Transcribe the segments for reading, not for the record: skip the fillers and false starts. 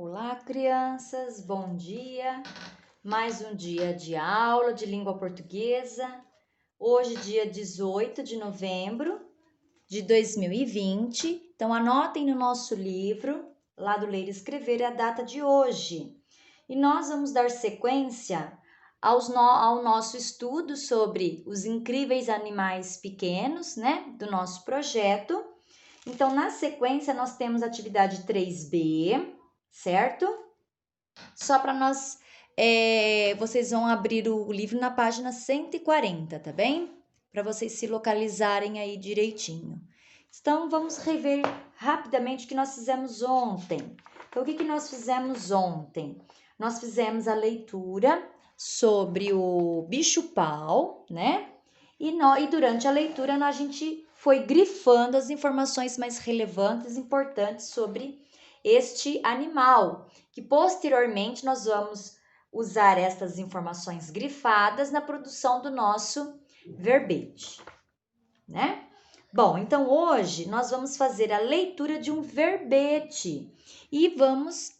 Olá, crianças, bom dia. Mais um dia de aula de língua portuguesa. Hoje, dia 18 de novembro de 2020. Então, anotem no nosso livro, lá do Ler e Escrever, a data de hoje. E nós vamos dar sequência ao nosso estudo sobre os incríveis animais pequenos, né, do nosso projeto. Então, na sequência, nós temos a atividade 3B, certo? Só para nós, vocês vão abrir o livro na página 140, tá bem? Para vocês se localizarem aí direitinho. Então, vamos rever rapidamente o que nós fizemos ontem. Então, o que nós fizemos ontem? Nós fizemos a leitura sobre o bicho-pau, né? E durante a leitura, a gente foi grifando as informações mais relevantes e importantes sobre este animal, que posteriormente nós vamos usar estas informações grifadas na produção do nosso verbete, né? Bom, então hoje nós vamos fazer a leitura de um verbete e vamos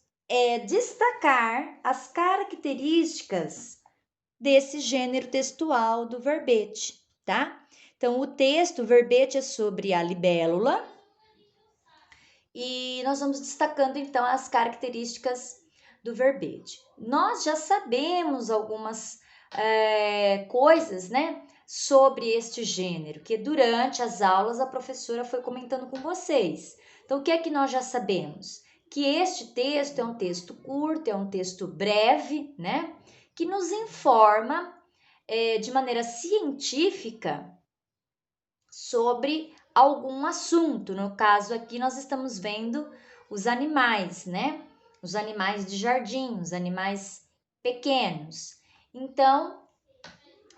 destacar as características desse gênero textual do verbete, tá? Então, o verbete é sobre a libélula, e nós vamos destacando então as características do verbete. Nós já sabemos algumas coisas, né, sobre este gênero, que durante as aulas a professora foi comentando com vocês. Então, o que é que nós já sabemos? Que este texto é um texto curto, é um texto breve, né, que nos informa de maneira científica sobre algum assunto. No caso aqui, nós estamos vendo os animais, né? Os animais de jardim, os animais pequenos. Então,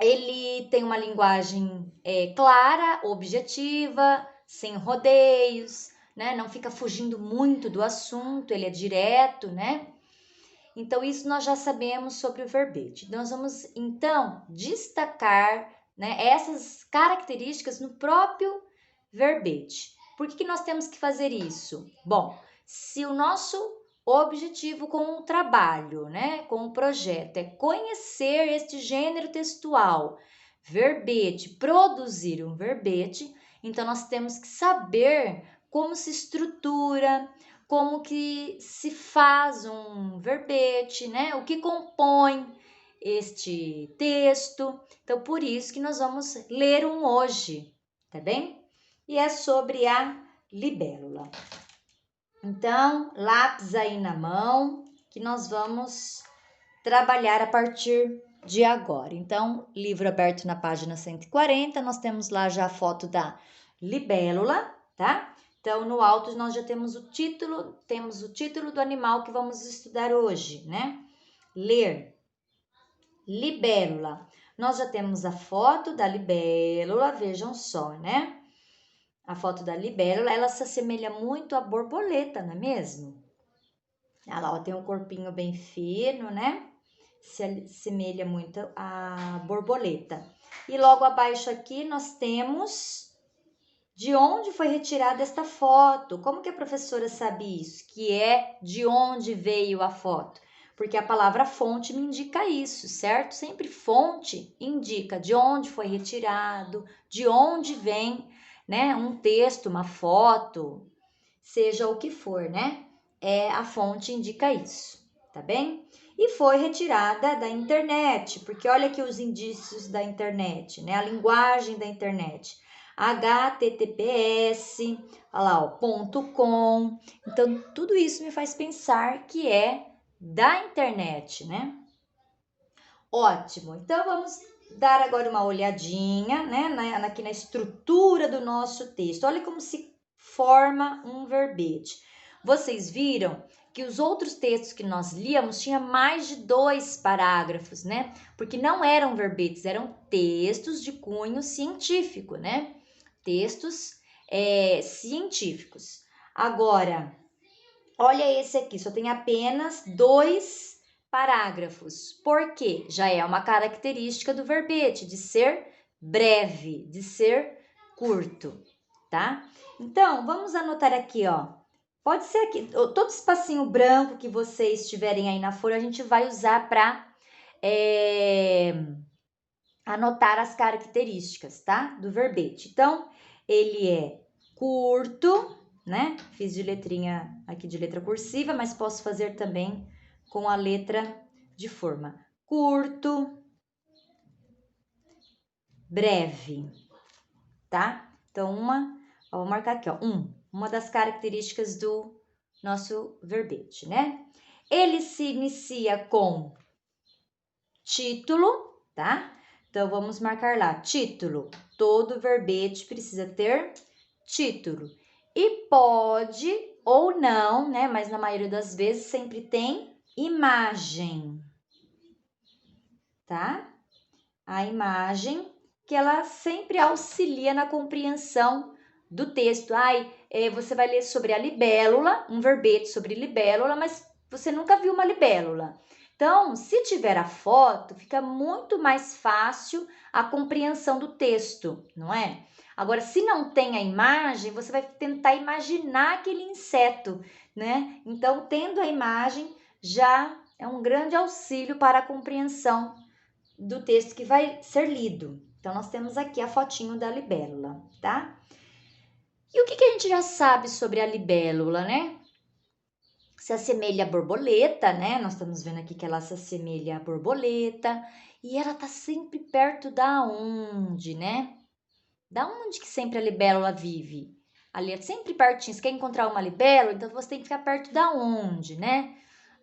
ele tem uma linguagem clara, objetiva, sem rodeios, né? Não fica fugindo muito do assunto, ele é direto, né? Então, isso nós já sabemos sobre o verbete. Nós vamos, então, destacar, né, essas características no próprio verbete. Por que nós temos que fazer isso? Bom, se o nosso objetivo com o trabalho, né, com o projeto é conhecer este gênero textual, verbete, produzir um verbete, então nós temos que saber como se estrutura, como que se faz um verbete, né? O que compõe este texto. Então, por isso que nós vamos ler um hoje, tá bem? E é sobre a libélula. Então, lápis aí na mão, que nós vamos trabalhar a partir de agora. Então, livro aberto na página 140, nós temos lá já a foto da libélula, tá? Então, no alto nós já temos o título do animal que vamos estudar hoje, né? Ler. Libélula. Nós já temos a foto da libélula, vejam só, né? A foto da libélula, ela se assemelha muito à borboleta, não é mesmo? Ela tem um corpinho bem fino, né? Se assemelha muito à borboleta. E logo abaixo aqui nós temos de onde foi retirada esta foto. Como que a professora sabe isso? Que é de onde veio a foto? Porque a palavra fonte me indica isso, certo? Sempre fonte indica de onde foi retirado, de onde vem, né? Um texto, uma foto, seja o que for, né? A fonte indica isso, tá bem? E foi retirada da internet, porque olha aqui os indícios da internet, né? A linguagem da internet. HTTPS, olha lá, ó, .com. Então, tudo isso me faz pensar que é da internet, né? Ótimo. Então, vamos dar agora uma olhadinha, né, aqui na estrutura do nosso texto. Olha como se forma um verbete. Vocês viram que os outros textos que nós líamos tinha mais de 2 parágrafos, né? Porque não eram verbetes, eram textos de cunho científico, né? Textos científicos. Agora, olha esse aqui, só tem apenas 2 parágrafos. Por quê? Já é uma característica do verbete, de ser breve, de ser curto, tá? Então, vamos anotar aqui, ó. Pode ser aqui, todo espacinho branco que vocês tiverem aí na folha, a gente vai usar para anotar as características, tá? Do verbete. Então, ele é curto, né? Fiz de letrinha aqui de letra cursiva, mas posso fazer também com a letra de forma. Curto, breve, tá? Então, vou marcar aqui, ó, uma das características do nosso verbete, né? Ele se inicia com título, tá? Então, vamos marcar lá, título. Todo verbete precisa ter título. E pode ou não, né? Mas na maioria das vezes sempre tem imagem, tá? A imagem que ela sempre auxilia na compreensão do texto. Você vai ler sobre a libélula, um verbete sobre libélula, mas você nunca viu uma libélula. Então, se tiver a foto, fica muito mais fácil a compreensão do texto, não é? Agora, se não tem a imagem, você vai tentar imaginar aquele inseto, né? Então, tendo a imagem, já é um grande auxílio para a compreensão do texto que vai ser lido. Então, nós temos aqui a fotinho da libélula, tá? E o que a gente já sabe sobre a libélula, né? Se assemelha à borboleta, né? Nós estamos vendo aqui que ela se assemelha à borboleta e ela tá sempre perto da onde, né? Da onde que sempre a libélula vive? Ali é sempre pertinho. Se quer encontrar uma libélula, então você tem que ficar perto da onde, né?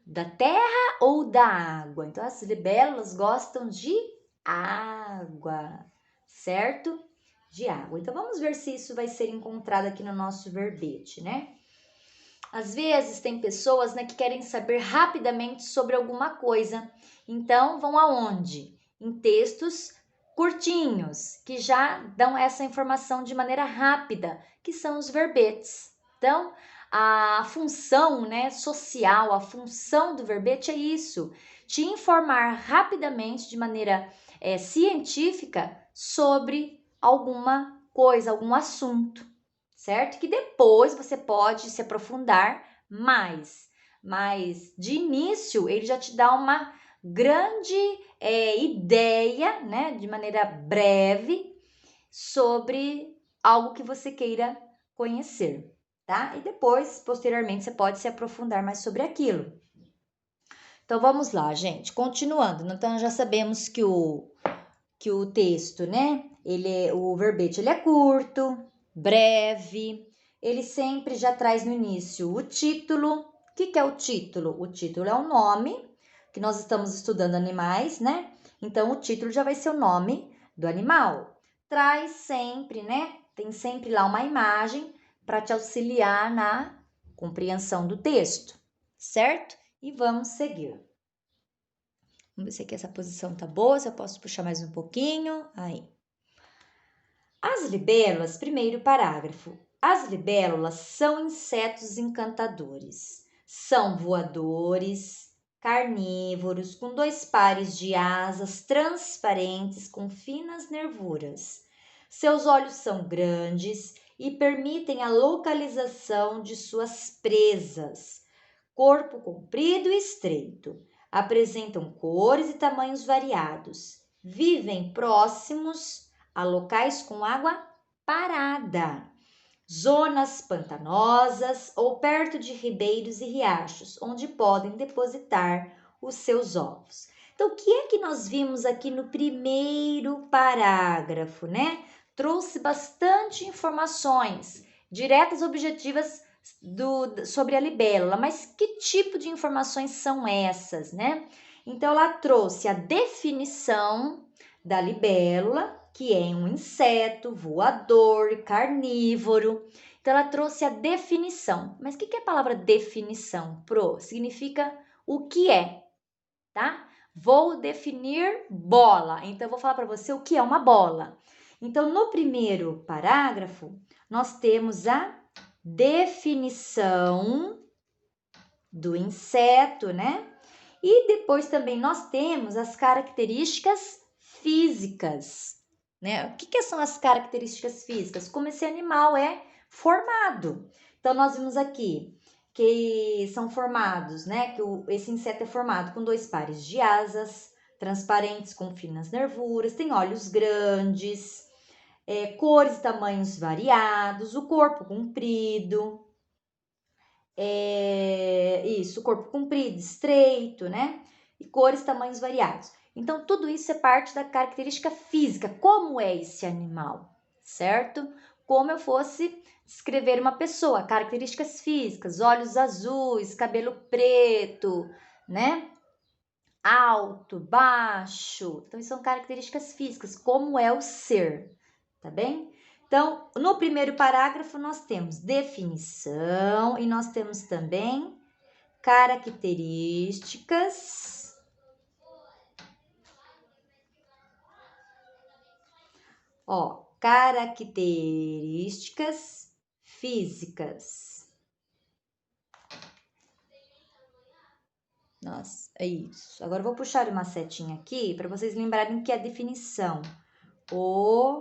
Da terra ou da água? Então, as libélulas gostam de água, certo? De água. Então, vamos ver se isso vai ser encontrado aqui no nosso verbete, né? Às vezes tem pessoas, né, que querem saber rapidamente sobre alguma coisa. Então, vão aonde? Em textos curtinhos, que já dão essa informação de maneira rápida, que são os verbetes. Então, a função, né, social, a função do verbete é isso, te informar rapidamente, de maneira científica, sobre alguma coisa, algum assunto, certo? Que depois você pode se aprofundar mais, mas de início ele já te dá uma grande ideia, né, de maneira breve, sobre algo que você queira conhecer, tá? E depois, posteriormente, você pode se aprofundar mais sobre aquilo. Então, vamos lá, gente. Continuando. Então, já sabemos que o texto, né? O verbete, ele é curto, breve. Ele sempre já traz no início o título. O que é o título? O título é o nome, que nós estamos estudando animais, né? Então, o título já vai ser o nome do animal. Traz sempre, né? Tem sempre lá uma imagem para te auxiliar na compreensão do texto, certo? E vamos seguir. Vamos ver se aqui essa posição tá boa, se eu posso puxar mais um pouquinho. Aí. As libélulas, primeiro parágrafo. As libélulas são insetos encantadores. São voadores, carnívoros, com 2 pares de asas transparentes com finas nervuras. Seus olhos são grandes e permitem a localização de suas presas. Corpo comprido e estreito. Apresentam cores e tamanhos variados. Vivem próximos a locais com água parada, zonas pantanosas ou perto de ribeiros e riachos, onde podem depositar os seus ovos. Então, o que é que nós vimos aqui no primeiro parágrafo, né? Trouxe bastante informações diretas, objetivas sobre a libélula, mas que tipo de informações são essas, né? Então, ela trouxe a definição da libélula, que é um inseto voador, carnívoro. Então, ela trouxe a definição. Mas o que é a palavra definição? Significa o que é, tá? Vou definir bola. Então, eu vou falar para você o que é uma bola. Então, no primeiro parágrafo, nós temos a definição do inseto, né? E depois também nós temos as características físicas, né? O que são as características físicas? Como esse animal é formado. Então, nós vimos aqui que são formados, né? Que esse inseto é formado com 2 pares de asas, transparentes com finas nervuras, tem olhos grandes, cores e tamanhos variados, o corpo comprido, isso, corpo comprido, estreito, né? E cores e tamanhos variados. Então, tudo isso é parte da característica física. Como é esse animal, certo? Como eu fosse descrever uma pessoa, características físicas, olhos azuis, cabelo preto, né? Alto, baixo. Então, isso são características físicas, como é o ser, tá bem? Então, no primeiro parágrafo, nós temos definição e nós temos também características. Ó, características físicas. Nossa, é isso. Agora eu vou puxar uma setinha aqui para vocês lembrarem que é a definição. O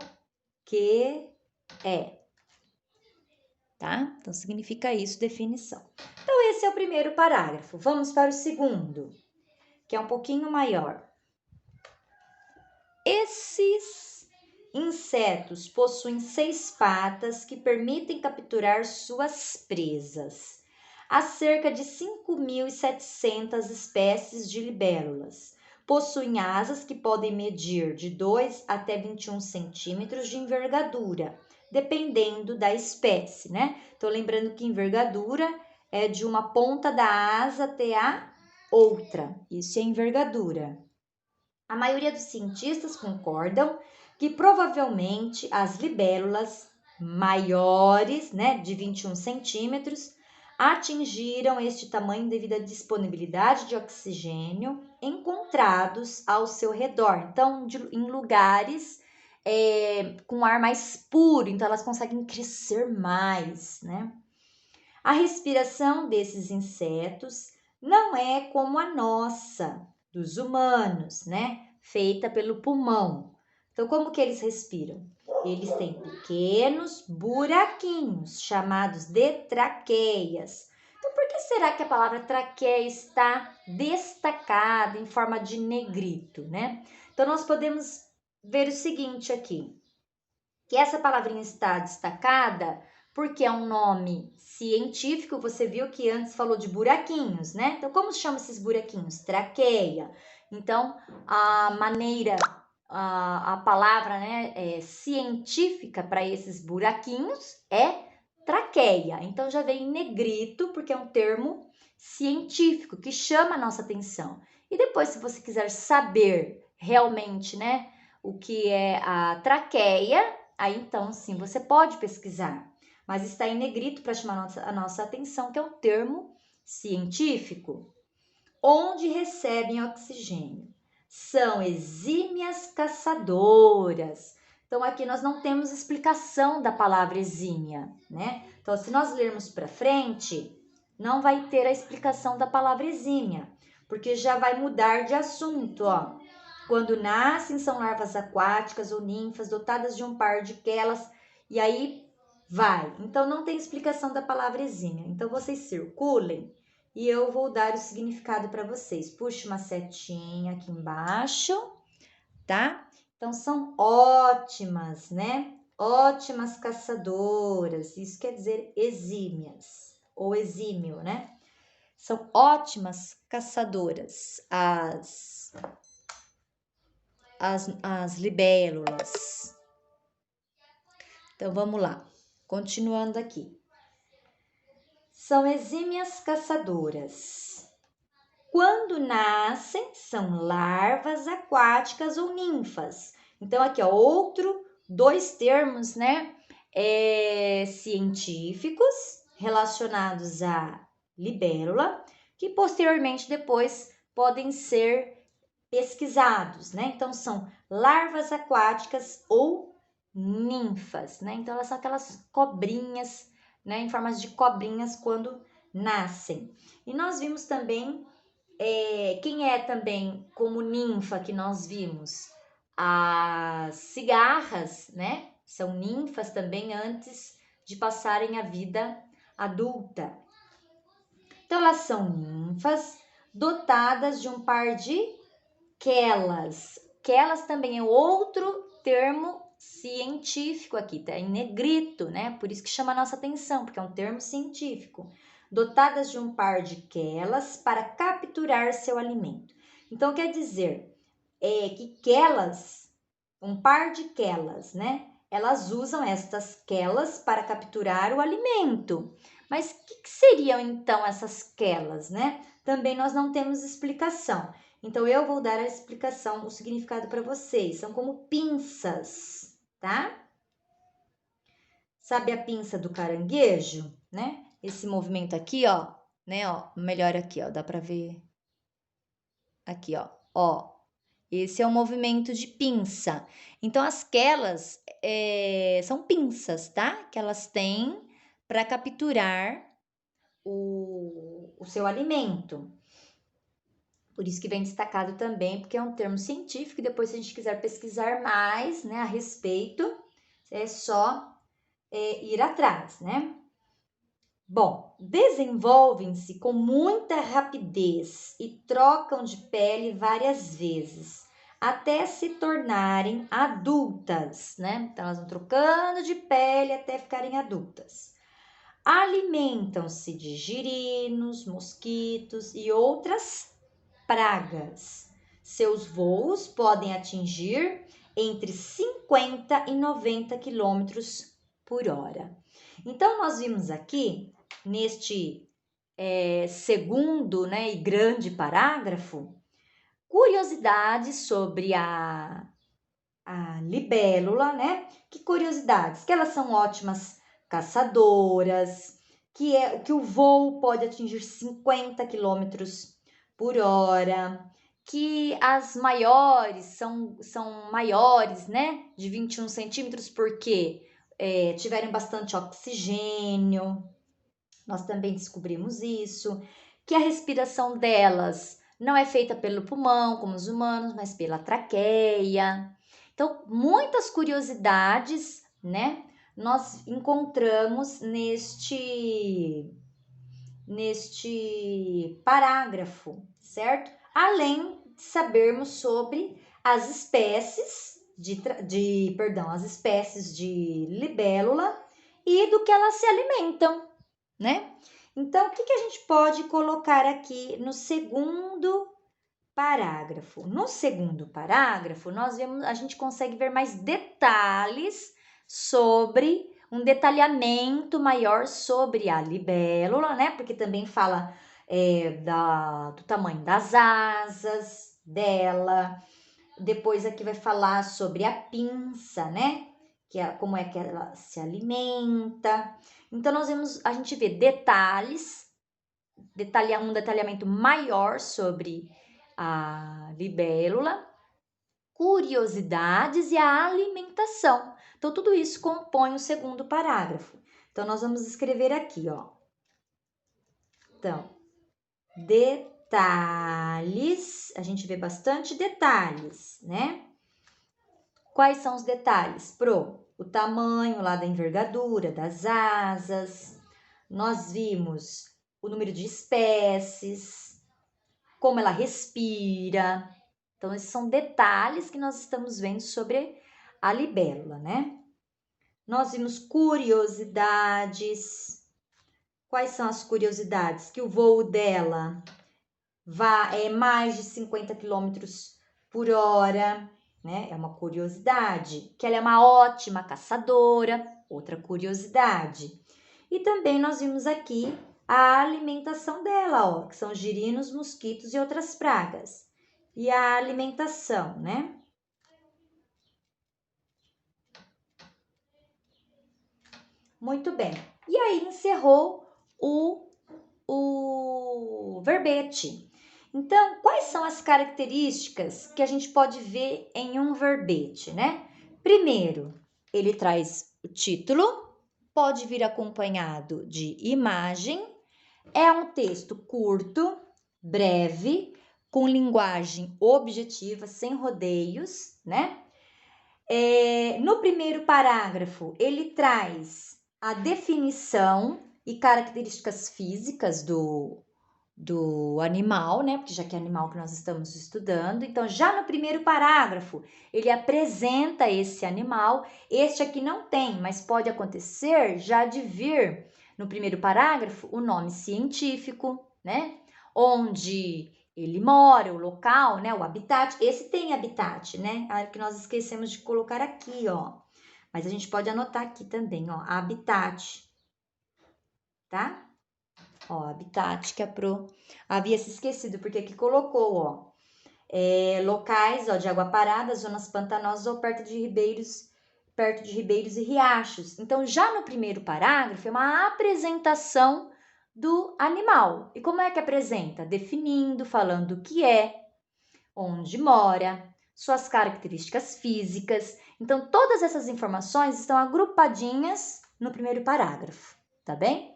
que é, tá? Então, significa isso, definição. Então, esse é o primeiro parágrafo. Vamos para o segundo, que é um pouquinho maior. Esses insetos possuem 6 patas que permitem capturar suas presas. Há cerca de 5.700 espécies de libélulas. Possuem asas que podem medir de 2 até 21 centímetros de envergadura, dependendo da espécie, né? Então, lembrando que envergadura é de uma ponta da asa até a outra. Isso é envergadura. A maioria dos cientistas concordam que provavelmente as libélulas maiores, né, de 21 centímetros, atingiram este tamanho devido à disponibilidade de oxigênio encontrados ao seu redor. Então, em lugares com ar mais puro, então elas conseguem crescer mais, né? A respiração desses insetos não é como a nossa, dos humanos, né? Feita pelo pulmão. Então, como que eles respiram? Eles têm pequenos buraquinhos, chamados de traqueias. Então, por que será que a palavra traqueia está destacada em forma de negrito, né? Então, nós podemos ver o seguinte aqui, que essa palavrinha está destacada porque é um nome científico. Você viu que antes falou de buraquinhos, né? Então, como se chama esses buraquinhos? Traqueia. Então, a maneira, a palavra, né, científica para esses buraquinhos é traqueia. Então, já vem em negrito, porque é um termo científico que chama a nossa atenção. E depois, se você quiser saber realmente, né, o que é a traqueia, aí então sim, você pode pesquisar, mas está em negrito para chamar a nossa atenção, que é um termo científico. Onde recebem oxigênio? São exímias caçadoras. Então, aqui nós não temos explicação da palavra exímia, né? Então, se nós lermos para frente, não vai ter a explicação da palavra exímia, porque já vai mudar de assunto, ó. Quando nascem, são larvas aquáticas ou ninfas dotadas de um par de quelas, e aí vai. Então, não tem explicação da palavra exímia. Então, vocês circulem e eu vou dar o significado para vocês. Puxa uma setinha aqui embaixo, tá? Então, são ótimas, né? Ótimas caçadoras. Isso quer dizer exímias ou exímio, né? São ótimas caçadoras as libélulas. Então, vamos lá. Continuando aqui. São exímias caçadoras. Quando nascem, são larvas aquáticas ou ninfas. Então, aqui, ó, dois termos, né, científicos relacionados à libélula, que posteriormente depois podem ser pesquisados, né? Então, são larvas aquáticas ou ninfas, né? Então, elas são aquelas cobrinhas, né, em formas de cobrinhas quando nascem. E nós vimos também, quem é também como ninfa que nós vimos? As cigarras, né? São ninfas também antes de passarem a vida adulta. Então, elas são ninfas dotadas de um par de quelas. Quelas também é outro termo científico aqui, tá em negrito, né? Por isso que chama a nossa atenção, porque é um termo científico. Dotadas de um par de quelas para capturar seu alimento. Então, quer dizer que quelas, um par de quelas, né? Elas usam estas quelas para capturar o alimento. Mas o que seriam então essas quelas, né? Também nós não temos explicação. Então eu vou dar a explicação, o significado para vocês. São como pinças, tá? Sabe a pinça do caranguejo, né? Esse movimento aqui, ó, né, ó, melhor aqui, ó, dá para ver aqui, ó. Esse é o movimento de pinça. Então, as quelas são pinças, tá? Que elas têm para capturar o seu alimento. Por isso que vem destacado também, porque é um termo científico. E depois, se a gente quiser pesquisar mais, né, a respeito, é só ir atrás, né? Bom, desenvolvem-se com muita rapidez e trocam de pele várias vezes, até se tornarem adultas, né? Então, elas vão trocando de pele até ficarem adultas. Alimentam-se de girinos, mosquitos e outras pragas. Seus voos podem atingir entre 50 e 90 quilômetros por hora. Então, nós vimos aqui, neste segundo, né, e grande parágrafo, curiosidades sobre a libélula, né? Que curiosidades? Que elas são ótimas caçadoras, que o voo pode atingir 50 quilômetros por hora, que as maiores são maiores, né? De 21 centímetros, porque tiveram bastante oxigênio. Nós também descobrimos isso, que a respiração delas não é feita pelo pulmão, como os humanos, mas pela traqueia. Então, muitas curiosidades, né? Nós encontramos neste parágrafo, certo? Além de sabermos sobre as espécies as espécies de libélula e do que elas se alimentam, né? Então, o que a gente pode colocar aqui no segundo parágrafo? No segundo parágrafo, a gente consegue ver mais detalhes sobre um detalhamento maior sobre a libélula, né? Porque também fala do tamanho das asas dela. Depois aqui vai falar sobre a pinça, né? Como é que ela se alimenta. Então, a gente vê detalhes, um detalhamento maior sobre a libélula, curiosidades e a alimentação. Então, tudo isso compõe o segundo parágrafo. Então, nós vamos escrever aqui, ó. Então, detalhes, a gente vê bastante detalhes, né? Quais são os detalhes? O tamanho lá da envergadura, das asas. Nós vimos o número de espécies, como ela respira. Então, esses são detalhes que nós estamos vendo sobre a libélula, né? Nós vimos curiosidades. Quais são as curiosidades? Que o voo dela é mais de 50 quilômetros por hora, né? É uma curiosidade. Que ela é uma ótima caçadora, outra curiosidade. E também nós vimos aqui a alimentação dela, ó, que são girinos, mosquitos e outras pragas. E a alimentação, né? Muito bem. E aí encerrou o verbete. Então, quais são as características que a gente pode ver em um verbete, né? Primeiro, ele traz o título, pode vir acompanhado de imagem, é um texto curto, breve, com linguagem objetiva, sem rodeios, né? No primeiro parágrafo, ele traz a definição e características físicas do do animal, né? Porque já que é animal que nós estamos estudando. Então, já no primeiro parágrafo, ele apresenta esse animal. Este aqui não tem, mas pode acontecer já de vir no primeiro parágrafo o nome científico, né? Onde ele mora, o local, né? O habitat. Esse tem habitat, né? A que nós esquecemos de colocar aqui, ó. Mas a gente pode anotar aqui também, ó, habitat, tá? Ó, habitat que a Pro havia se esquecido, porque aqui colocou, ó, locais, ó, de água parada, zonas pantanosas ou perto de ribeiros e riachos. Então, já no primeiro parágrafo, é uma apresentação do animal. E como é que apresenta? Definindo, falando o que é, onde mora, suas características físicas. Então, todas essas informações estão agrupadinhas no primeiro parágrafo, tá bem?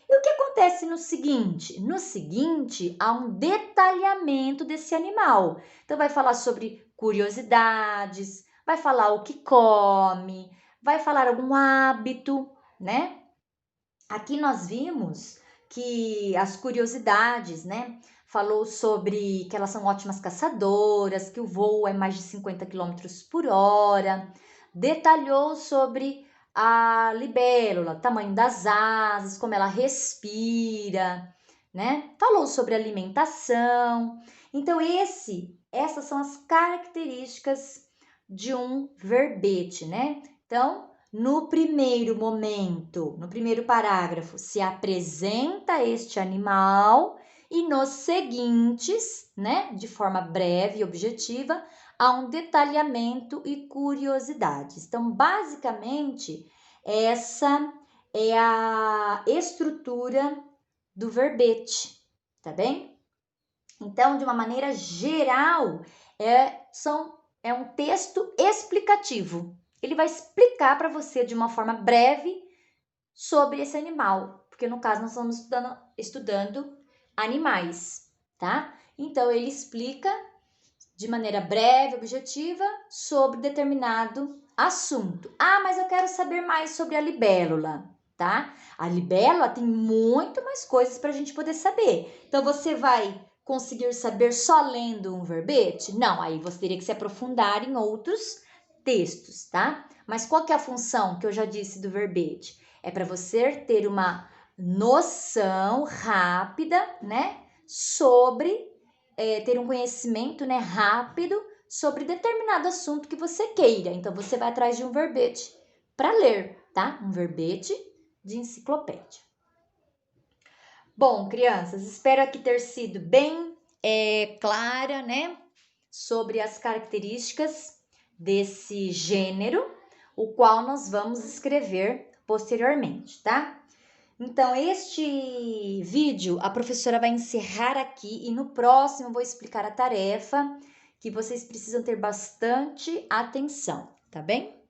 E o que acontece no seguinte? No seguinte, há um detalhamento desse animal. Então, vai falar sobre curiosidades, vai falar o que come, vai falar algum hábito, né? Aqui nós vimos que as curiosidades, né? Falou sobre que elas são ótimas caçadoras, que o voo é mais de 50 km por hora. Detalhou sobre a libélula, tamanho das asas, como ela respira, né? Falou sobre alimentação. Então, essas são as características de um verbete, né? Então, no primeiro momento, no primeiro parágrafo, se apresenta este animal e nos seguintes, né, de forma breve e objetiva, há um detalhamento e curiosidades. Então, basicamente, essa é a estrutura do verbete, tá bem? Então, de uma maneira geral, é um texto explicativo. Ele vai explicar para você de uma forma breve sobre esse animal, porque no caso nós estamos estudando animais, tá? Então, ele explica de maneira breve, objetiva, sobre determinado assunto. Ah, mas eu quero saber mais sobre a libélula, tá? A libélula tem muito mais coisas para a gente poder saber. Então, você vai conseguir saber só lendo um verbete? Não, aí você teria que se aprofundar em outros textos, tá? Mas qual que é a função que eu já disse do verbete? É para você ter uma noção rápida, né, sobre ter um conhecimento, né, rápido sobre determinado assunto que você queira. Então, você vai atrás de um verbete para ler, tá? Um verbete de enciclopédia. Bom, crianças, espero aqui ter sido bem clara, né, sobre as características desse gênero, o qual nós vamos escrever posteriormente, tá? Então, este vídeo a professora vai encerrar aqui e no próximo vou explicar a tarefa que vocês precisam ter bastante atenção, tá bem?